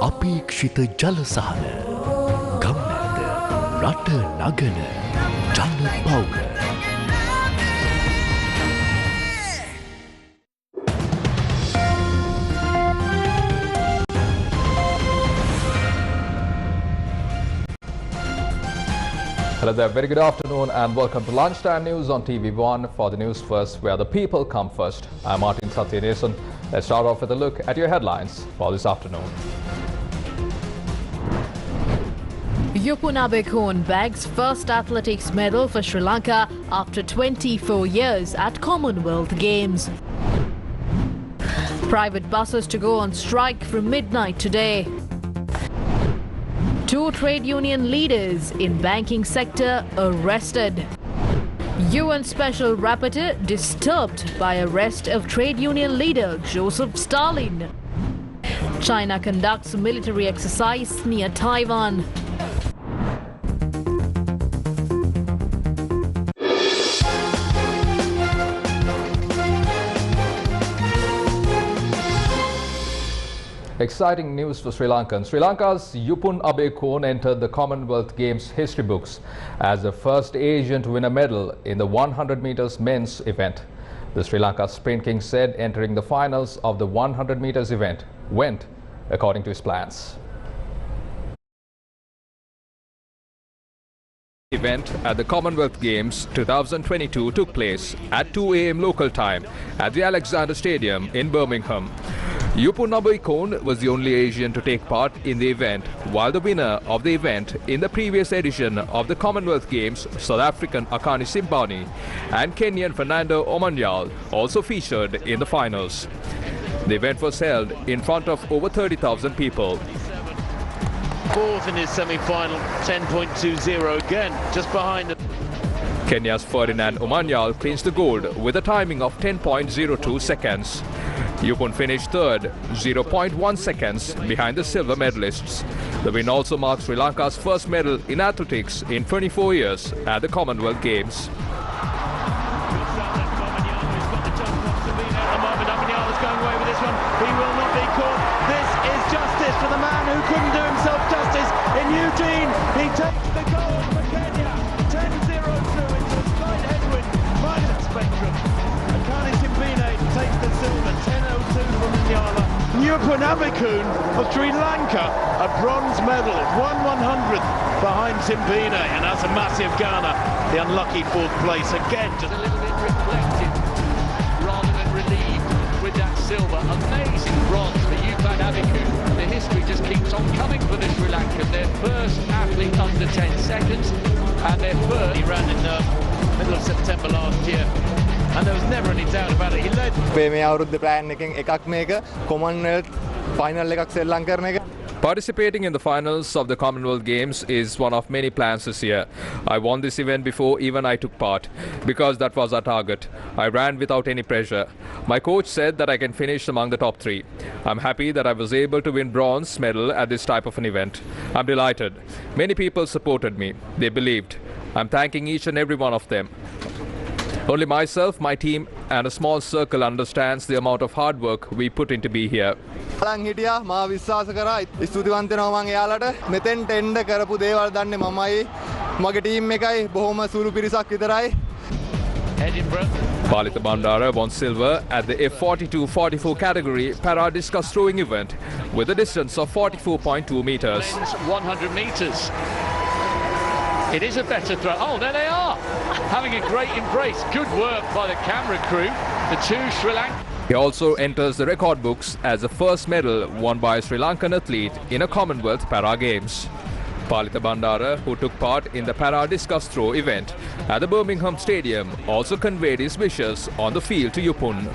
අපේක්ෂිත ජල සහන ගම්නැද්ද රට නගන ජල පවුල. Hello there, very good afternoon and welcome to Lunchtime News on TV1 for the News First, where the people come first. I'm Martin Satyanesan. Let's start off with a look at your headlines for this afternoon. Yupunabekon bags first athletics medal for Sri Lanka after 24 years at Commonwealth Games. Private buses to go on strike from midnight today. 2 trade union leaders in banking sector arrested. UN Special Rapporteur disturbed by arrest of trade union leader Joseph Stalin. China conducts military exercise near Taiwan. Exciting news for Sri Lankans. Sri Lanka's Yupun Abekon entered the Commonwealth Games history books as the first Asian to win a medal in the 100 meters men's event. The Sri Lanka Sprint King said entering the finals of the 100 meters event went according to his plans. Event at the Commonwealth Games 2022 took place at 2 a.m. local time at the Alexander Stadium in Birmingham. Yupunabekon was the only Asian to take part in the event, while the winner of the event in the previous edition of the Commonwealth Games, South African Akani Simbani and Kenyan Fernando Omanyal, also featured in the finals. The event was held in front of over 30,000 people. Fourth in his semi-final, 10.20 again, just behind the... Kenya's Ferdinand Omanyal clinched the gold with a timing of 10.02 seconds. Yupun finished third, 0.1 seconds behind the silver medalists. The win also marks Sri Lanka's first medal in athletics in 24 years at the Commonwealth Games. For the man who couldn't do himself justice in Eugene, he takes the gold for Kenya. 10-0 through into a slight headwind, minus spectrum. Akani Simbine takes the silver, 10-02 from Nyala. Yupunabekon of Sri Lanka, a bronze medal, 1/100th behind Simbine, and that's a massive Ghana. The unlucky fourth place again, just a little bit reflective rather than relieved with that silver. Amazing bronze for Yupunabekon. The history just keeps on coming for the Sri Lankan. Their first athlete under 10 seconds and their first. He ran in the middle of September last year and there was never any doubt about it. He led. Participating in the finals of the Commonwealth Games is one of many plans this year. I won this event before even I took part, because that was our target. I ran without any pressure. My coach said that I can finish among the top 3. I'm happy that I was able to win bronze medal at this type of an event. I'm delighted. Many people supported me. They believed. I'm thanking each and every one of them. Only myself, my team and a small circle understands the amount of hard work we put in to be here. Heading Palita Bandara won silver at the F42-44 category para discus throwing event with a distance of 44.2 meters. 100 meters. It is a better throw. Oh, there they are, having a great embrace. Good work by the camera crew. The 2 Sri Lankan. He also enters the record books as the first medal won by a Sri Lankan athlete in a Commonwealth Para Games. Palita Bandara, who took part in the Para Discus Throw event at the Birmingham Stadium, also conveyed his wishes on the field to Yupun.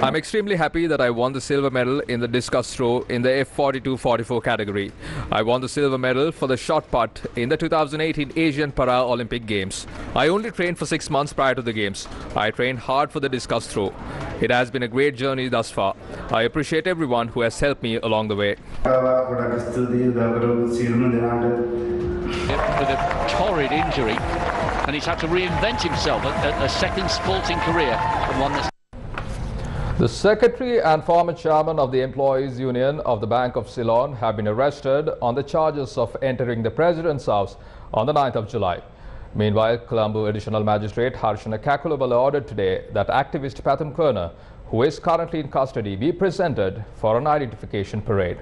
I'm extremely happy that I won the silver medal in the discus throw in the F42-44 category. I won the silver medal for the shot put in the 2018 Asian Para-Olympic Games. I only trained for 6 months prior to the Games. I trained hard for the discus throw. It has been a great journey thus far. I appreciate everyone who has helped me along the way. With a torrid injury And he's had to reinvent himself, a second sporting career, and one that's... The secretary and former chairman of the Employees Union of the Bank of Ceylon have been arrested on the charges of entering the president's house on the 9th of July. Meanwhile, Colombo Additional Magistrate Harshana Kakulabala ordered today that activist Pathum Kerner, who is currently in custody, be presented for an identification parade.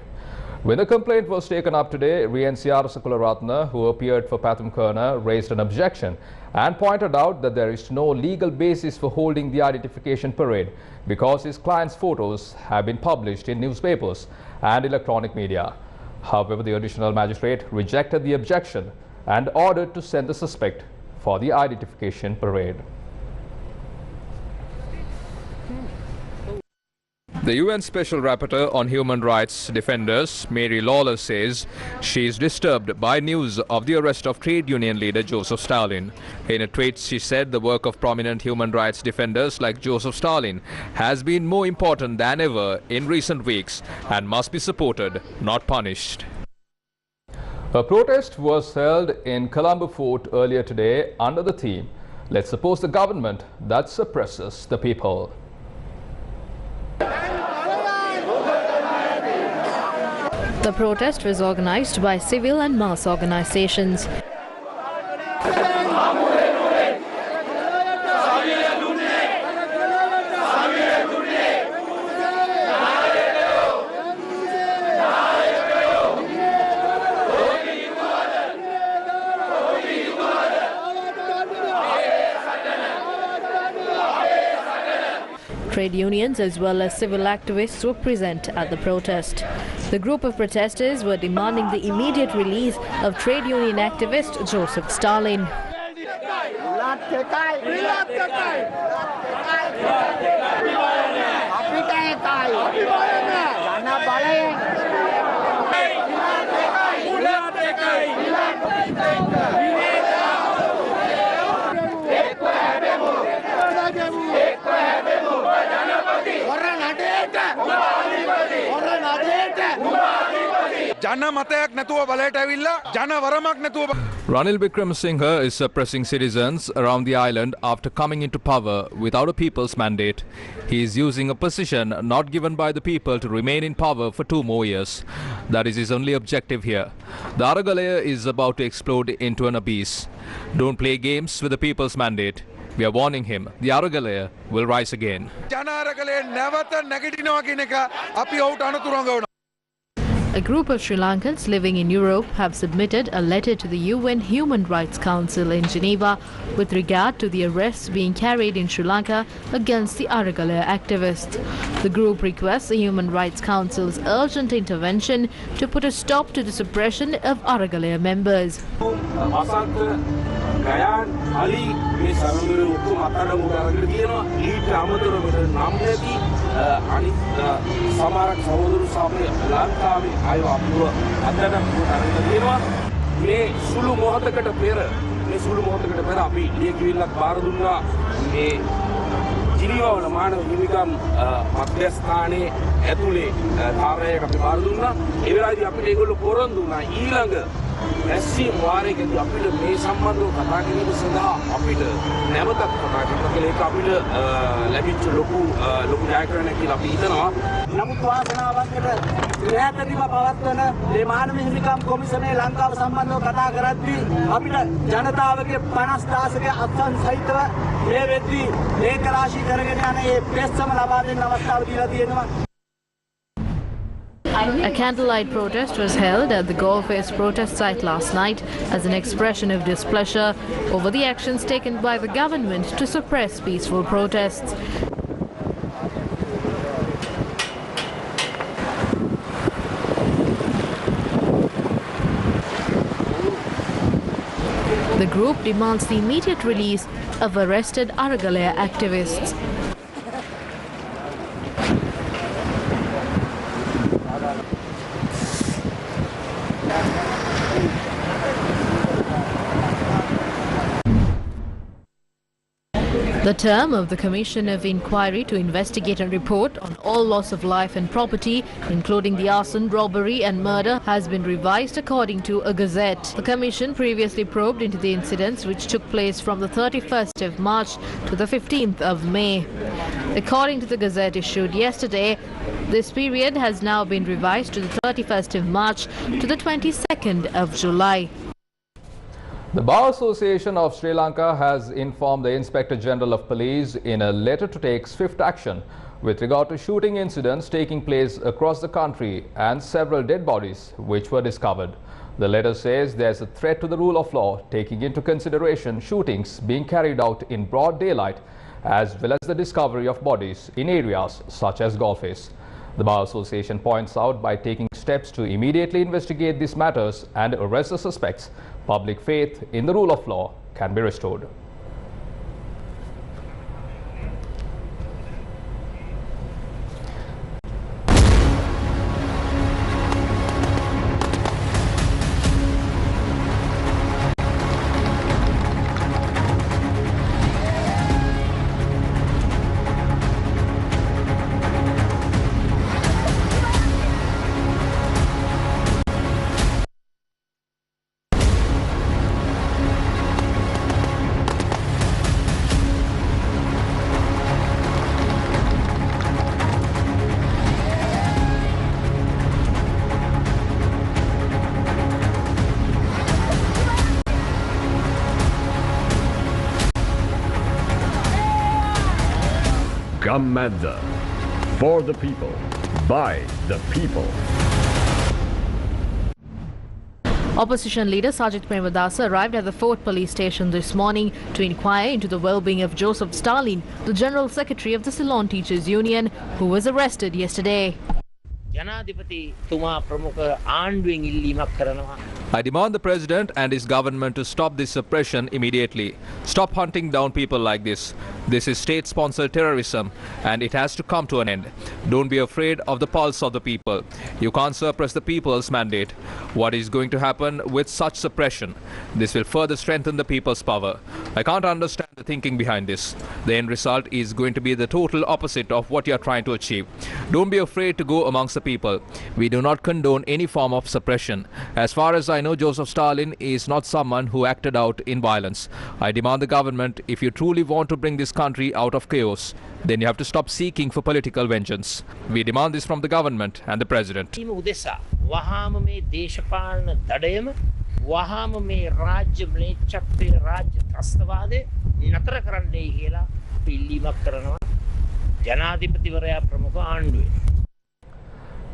When the complaint was taken up today, RNCR Sakularatna, who appeared for Pathum Kerner, raised an objection and pointed out that there is no legal basis for holding the identification parade because his client's photos have been published in newspapers and electronic media. However, the additional magistrate rejected the objection and ordered to send the suspect for the identification parade. The UN Special Rapporteur on Human Rights Defenders, Mary Lawler, says she is disturbed by news of the arrest of trade union leader Joseph Stalin. In a tweet, she said the work of prominent human rights defenders like Joseph Stalin has been more important than ever in recent weeks and must be supported, not punished. A protest was held in Colombo Fort earlier today under the theme, "Let's oppose the government that suppresses the people." The protest was organized by civil and mass organizations. Trade unions as well as civil activists were present at the protest. The group of protesters were demanding the immediate release of trade union activist Joseph Stalin. Ranil Wickremesinghe is suppressing citizens around the island after coming into power without a people's mandate. He is using a position not given by the people to remain in power for 2 more years. That is his only objective here. The Aragalaya is about to explode into an abyss. Don't play games with the people's mandate. We are warning him, the Aragalaya will rise again. A group of Sri Lankans living in Europe have submitted a letter to the UN Human Rights Council in Geneva with regard to the arrests being carried in Sri Lanka against the Aragalaya activists. The group requests the Human Rights Council's urgent intervention to put a stop to the suppression of Aragalaya members. ජිනීවාවල මානව හිමිකම් මධ්‍යස්ථානයේ ඇතුලේ කාර්යයක් අපි බාර දුන්නා. ඒ වෙලාවේදී අපිට ඒගොල්ලෝ පොරොන්දු වුණා ඊළඟ රැස්වීම වාරයකදී අපිට මේ සම්බන්ධව කතා කිරීම සඳහා අපිට නැවතත් කතා කරන්න කියලා ඒක අපිට ලැබිච්ච ලොකු ජයග්‍රහණයක් කියලා අපි හිතනවා. නමුත් වාසනාවන්තට ක්‍රියාත්මකව පවත්වන මේ මානව හිමිකම් කොමිසමේ ලංකාව සම්බන්ධව කතා කරද්දී අපිට ජනතාවගේ 50,000ක අත්සන් සහිතව මේ වෙද්දී ඒක රාශී කරගෙන යන මේ ප්‍රෙස්සම ලබා දෙන්න අවස්ථාව දීලා තියෙනවා. A candlelight protest was held at the Goldface protest site last night as an expression of displeasure over the actions taken by the government to suppress peaceful protests. The group demands the immediate release of arrested Aragalaya activists. The term of the Commission of Inquiry to investigate and report on all loss of life and property, including the arson, robbery and murder, has been revised according to a gazette. The Commission previously probed into the incidents which took place from the 31st of March to the 15th of May. According to the gazette issued yesterday, this period has now been revised to the 31st of March to the 22nd of July. The Bar Association of Sri Lanka has informed the Inspector General of Police in a letter to take swift action with regard to shooting incidents taking place across the country and several dead bodies which were discovered. The letter says there's a threat to the rule of law, taking into consideration shootings being carried out in broad daylight as well as the discovery of bodies in areas such as golfers. The Bar Association points out by taking steps to immediately investigate these matters and arrest the suspects, public faith in the rule of law can be restored. Gammadda. For the people, by the people. Opposition leader Sajith Premadasa arrived at the Fort Police Station this morning to inquire into the well-being of Joseph Stalin, the General Secretary of the Ceylon Teachers Union, who was arrested yesterday. I demand the President and his government to stop this suppression immediately. Stop hunting down people like this. This is state-sponsored terrorism and it has to come to an end. Don't be afraid of the pulse of the people. You can't suppress the people's mandate. What is going to happen with such suppression? This will further strengthen the people's power. I can't understand the thinking behind this. The end result is going to be the total opposite of what you are trying to achieve. Don't be afraid to go amongst the people. We do not condone any form of suppression. As far as I know, Joseph Stalin is not someone who acted out in violence. I demand the government, if you truly want to bring this country out of chaos, then you have to stop seeking for political vengeance. We demand this from the government and the President.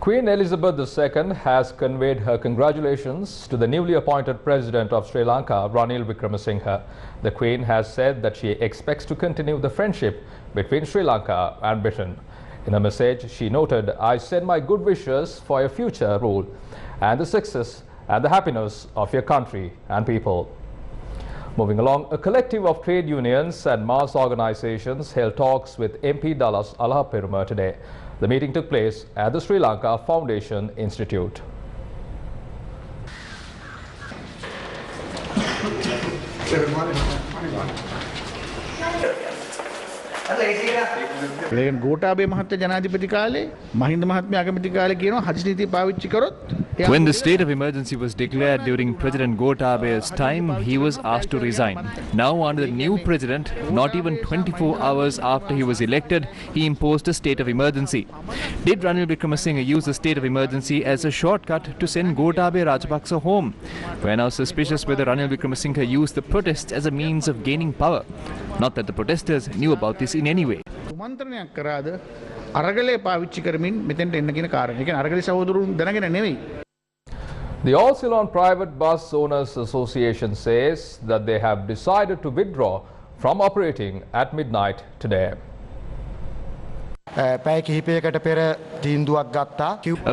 Queen Elizabeth II has conveyed her congratulations to the newly appointed President of Sri Lanka, Ranil Wickremesinghe. The Queen has said that she expects to continue the friendship between Sri Lanka and Britain. In a message, she noted, "I send my good wishes for your future rule and the success and the happiness of your country and people." Moving along, a collective of trade unions and mass organizations held talks with MP Dallas Alahaperuma today. The meeting took place at the Sri Lanka Foundation Institute. Gotabaya මහත්තයා ජනාධිපති කාලේ මහින්ද මහත්මයා අගමැති කාලේ කියනවා හදිසි නීති පාවිච්චි කරොත් When the state of emergency was declared during President Gotabая's time, he was asked to resign. Now, under the new president, not even 24 hours after he was elected, he imposed a state of emergency. Did Ranil Wickremesinghe use the state of emergency as a shortcut to send Gotabaya Rajapaksa home? We are now suspicious whether Ranil Wickremesinghe used the protests as a means of gaining power. Not that the protesters knew about this in any way. කුමන්ත්‍රණයක් කරාද අරගලේ පාවිච්චි කරමින් මෙතෙන්ට එන්න කියන කාරණේ. ඒ කියන්නේ අරගලේ සහෝදරුන් දැනගෙන නෙවෙයි. The All Ceylon Private Bus Owners Association says that they have decided to withdraw from operating at midnight today. A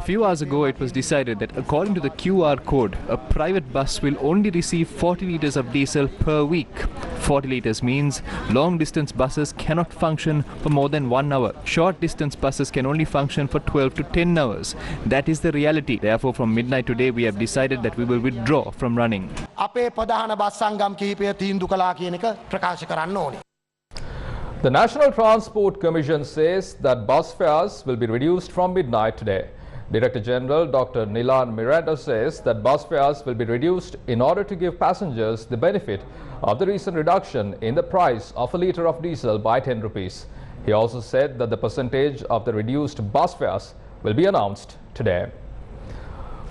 few hours ago, it was decided that according to the QR code, a private bus will only receive 40 litres of diesel per week. 40 litres means long-distance buses cannot function for more than 1 hour. Short-distance buses can only function for 12 to 10 hours. That is the reality. Therefore, from midnight today, we have decided that we will withdraw from running. The National Transport Commission says that bus fares will be reduced from midnight today. Director General Dr. Nilan Miranda says that bus fares will be reduced in order to give passengers the benefit of the recent reduction in the price of a litre of diesel by 10 rupees. He also said that the percentage of the reduced bus fares will be announced today.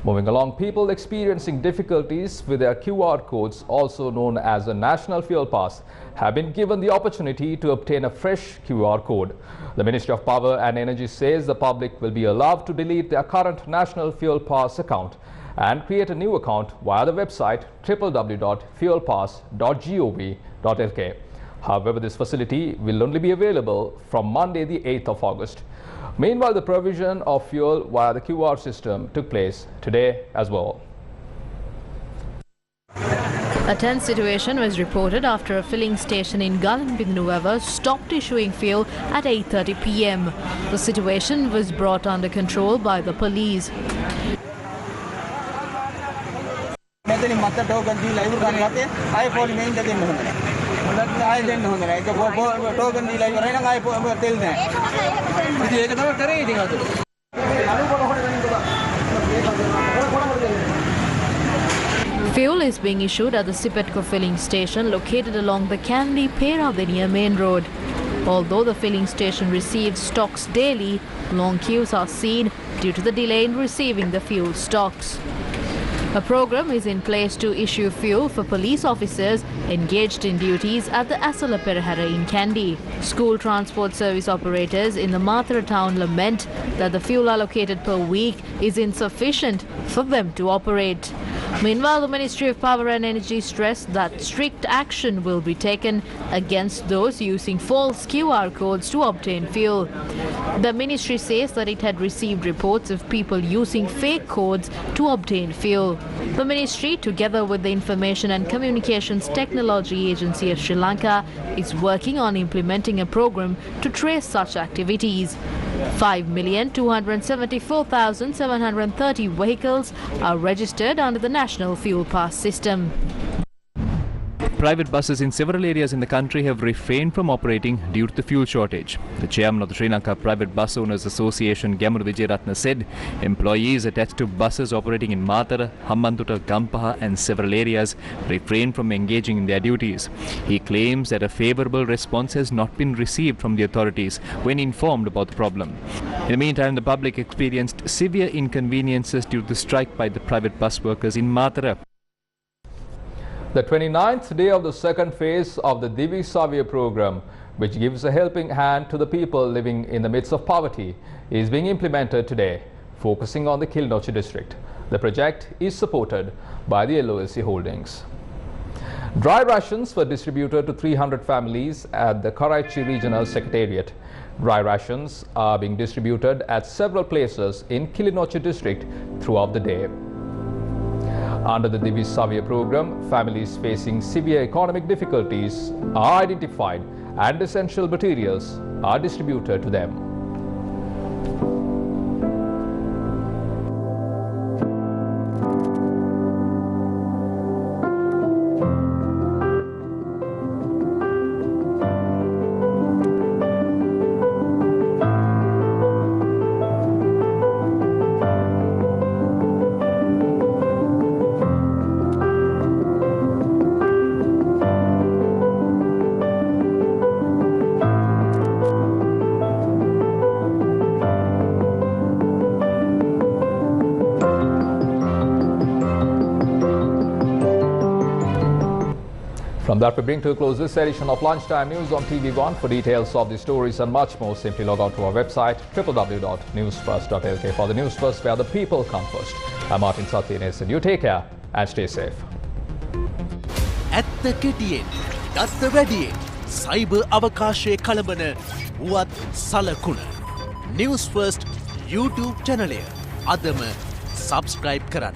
Moving along, people experiencing difficulties with their QR codes, also known as a National Fuel Pass, have been given the opportunity to obtain a fresh QR code. The Ministry of Power and Energy says the public will be allowed to delete their current National Fuel Pass account and create a new account via the website www.fuelpass.gov.lk. However, this facility will only be available from Monday the 8th of August. Meanwhile, the provision of fuel via the QR system took place today as well. A tense situation was reported after a filling station in Galanbinnuava stopped issuing fuel at 8:30 p.m. The situation was brought under control by the police. Fuel is being issued at the Sipetco filling station located along the Kandy-Peradeniya main road. Although the filling station receives stocks daily, long queues are seen due to the delay in receiving the fuel stocks. A program is in place to issue fuel for police officers engaged in duties at the Asala Perahara in Kandy. School transport service operators in the Mathura town lament that the fuel allocated per week is insufficient for them to operate. Meanwhile, the Ministry of Power and Energy stressed that strict action will be taken against those using false QR codes to obtain fuel. The ministry says that it had received reports of people using fake codes to obtain fuel. The ministry, together with the Information and Communications Technology Agency of Sri Lanka, is working on implementing a program to trace such activities. 5,274,730 vehicles are registered under the National Fuel Pass system. Private buses in several areas in the country have refrained from operating due to the fuel shortage. The chairman of the Sri Lanka Private Bus Owners Association, Gamuru Vijayaratna, said employees attached to buses operating in Mathura, Hambantota, Gampaha and several areas refrain from engaging in their duties. He claims that a favourable response has not been received from the authorities when informed about the problem. In the meantime, the public experienced severe inconveniences due to the strike by the private bus workers in Mathura. The 29th day of the second phase of the Divi Savya program, which gives a helping hand to the people living in the midst of poverty, is being implemented today, focusing on the Kilinochchi district. The project is supported by the LOSC Holdings. Dry rations were distributed to 300 families at the Karachi Regional Secretariat. Dry rations are being distributed at several places in Kilinochchi district throughout the day. Under the Divi Savya program, families facing severe economic difficulties are identified and essential materials are distributed to them. From that, we bring to a close this edition of Lunchtime News on TV1. For details of the stories and much more, simply log on to our website www.newsfirst.lk. For the News First, where the people come first. I'm Martin Satyanesan. You take care and stay safe. ඇත්ත කෙටියෙන් දත්ත වැඩියෙන් cyber අවකාශයේ කලබන වුවත් සලකුණ News First YouTube channel අදම subscribe කරන්න.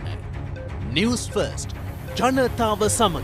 News First ජනතාව සමග